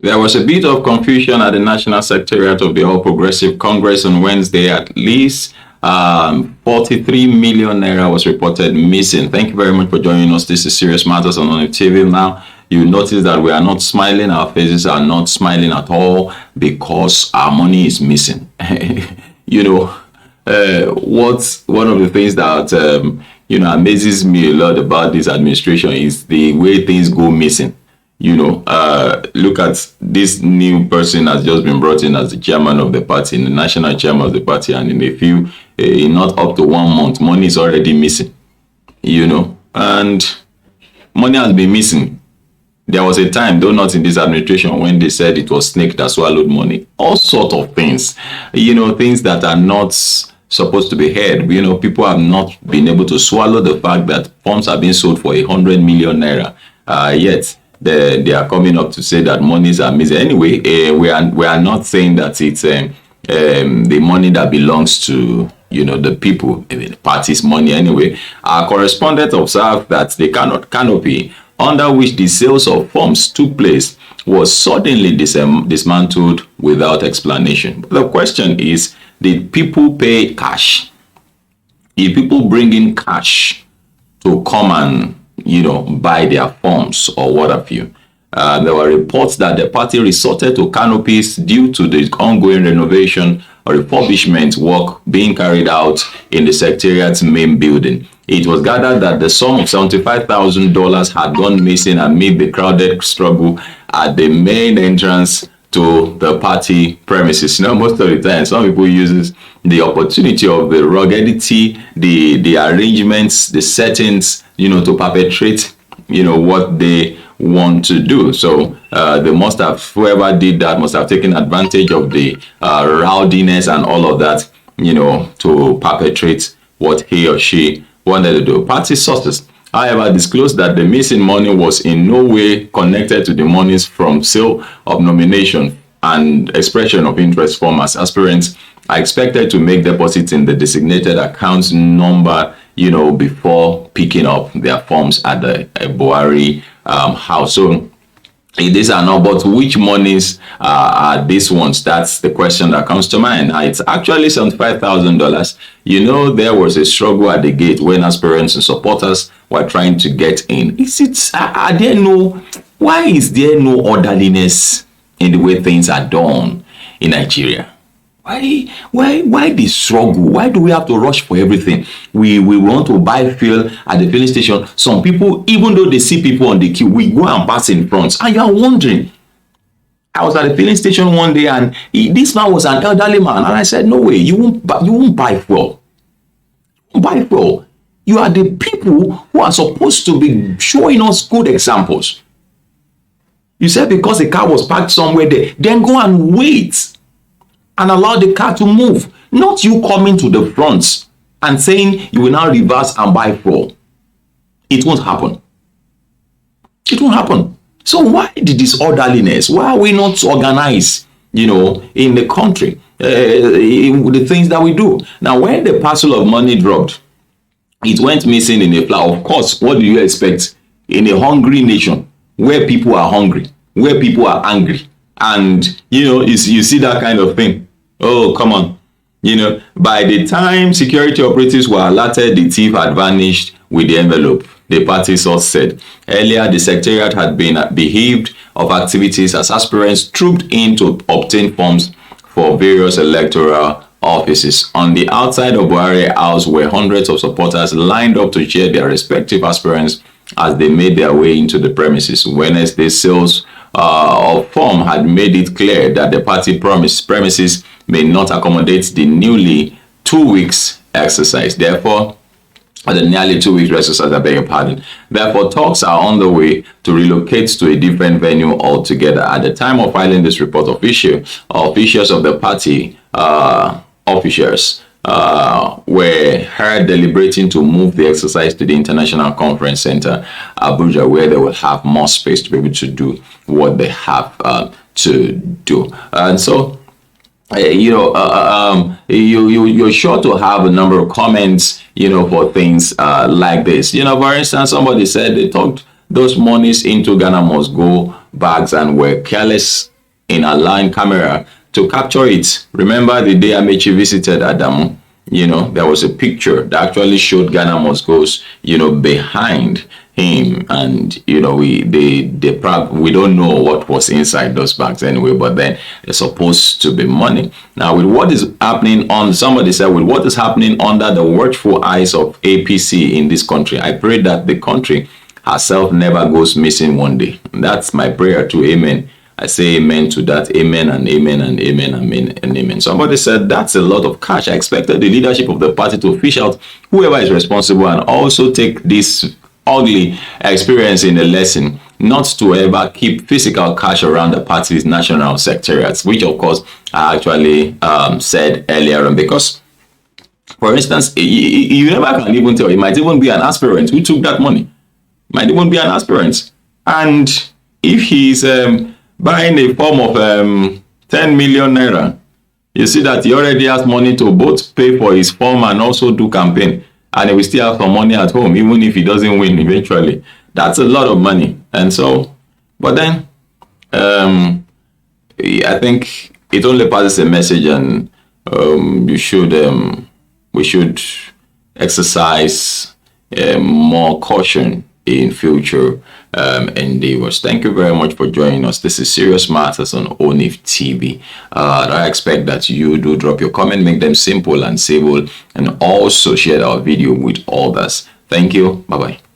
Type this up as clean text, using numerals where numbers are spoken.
There was a bit of confusion at the National Secretariat of the All Progressive Congress on Wednesday. At least 43 million naira was reported missing. Thank you very much for joining us. This is Serious Matters on ONIF TV. Now, you notice that we are not smiling. Our faces are not smiling at all because our money is missing. you know, what's one of the things that amazes me a lot about this administration is the way things go missing. Look at this new person has just been brought in as the chairman of the party, the national chairman of the party, and in not up to 1 month, money is already missing. And money has been missing. There was a time, though not in this administration, when they said it was snake that swallowed money. All sort of things, things that are not supposed to be heard. People have not been able to swallow the fact that forms are being sold for 100 million naira. Yet they are coming up to say that monies are missing. Anyway, we are not saying that it's the money that belongs to the people, the party's money. Anyway, our correspondent observed that the canopy under which the sales of forms took place was suddenly dismantled without explanation. But the question is, did people pay cash? Did people bring in cash to come and buy their forms or what have you? There were reports that the party resorted to canopies due to the ongoing renovation or refurbishment work being carried out in the Secretariat's main building. It was gathered that the sum of $75,000 had gone missing amid the crowded struggle at the main entrance to the party premises. Most of the time, some people use the opportunity of the ruggedity, the arrangements, the settings, to perpetrate, what they want to do. So whoever did that must have taken advantage of the rowdiness and all of that, to perpetrate what he or she wanted to do. Party sources, however, disclosed that the missing money was in no way connected to the monies from sale of nomination and expression of interest form, as aspirants are expected to make deposits in the designated accounts number, before picking up their forms at the Buhari house. So these are not, but which monies are these ones? That's the question that comes to mind. It's actually $75,000. There was a struggle at the gate when aspirants and supporters were trying to get in. Why is there no orderliness in the way things are done in Nigeria? Why the struggle? Why do we have to rush for everything? We want to buy fuel at the filling station. Some people, even though they see people on the queue, we go and pass in front. And you are wondering. I was at the filling station one day, and this man was an elderly man, and I said, "No way, you won't buy fuel. Buy fuel. You are the people who are supposed to be showing us good examples. You said because the car was parked somewhere there, then go and wait and allow the car to move. Not you coming to the front and saying you will now reverse and buy fuel. It won't happen. It won't happen. So why the disorderliness? Why are we not organized, in the country, the things that we do? Now, when the parcel of money dropped, it went missing in a flower. Of course, what do you expect in a hungry nation where people are hungry, where people are angry? And, you see that kind of thing. Oh, come on. By the time security operatives were alerted, the thief had vanished with the envelope, the party source said. Earlier, the Secretariat had been bereaved of activities as aspirants trooped in to obtain forms for various electoral offices. On the outside of Buhari House were hundreds of supporters lined up to cheer their respective aspirants as they made their way into the premises. Wednesday's sales of form had made it clear that the party premises may not accommodate the newly 2 weeks exercise. Therefore, the nearly 2 weeks exercise, I beg your pardon. Therefore, talks are on the way to relocate to a different venue altogether. At the time of filing this report, officials of the party officials were heard deliberating to move the exercise to the International Conference Center, Abuja, where they will have more space to be able to do what they have to do. And so, you're sure to have a number of comments, for things like this. For instance, somebody said they took those monies into Ghana must go bags and were careless in allowing camera to capture it. Remember the day Amechi visited Adamu, there was a picture that actually showed Ghana Must Go's, behind him, and we don't know what was inside those bags anyway, but then it's supposed to be money. Now, with what is happening somebody said, with what is happening under the watchful eyes of APC in this country, I pray that the country herself never goes missing one day. That's my prayer too. Amen. I say amen to that. Amen and amen and amen and amen and amen. Somebody said that's a lot of cash. I expected the leadership of the party to fish out whoever is responsible and also take this ugly experience in a lesson, not to ever keep physical cash around the party's national secretariats, which of course I actually said earlier on. Because, for instance, you never can even tell. It might even be an aspirant who took that money. Might even be an aspirant. And if he's buying a form of 10 million naira, you see that he already has money to both pay for his form and also do campaign. And he will still have some money at home, even if he doesn't win eventually. That's a lot of money. And so, but then, I think it only passes a message, and we should exercise more caution in future endeavors. Thank you very much for joining us. This is Serious Matters on ONIF TV. I expect that you do drop your comment, make them simple and civil, and also share our video with others. Thank you. Bye-bye.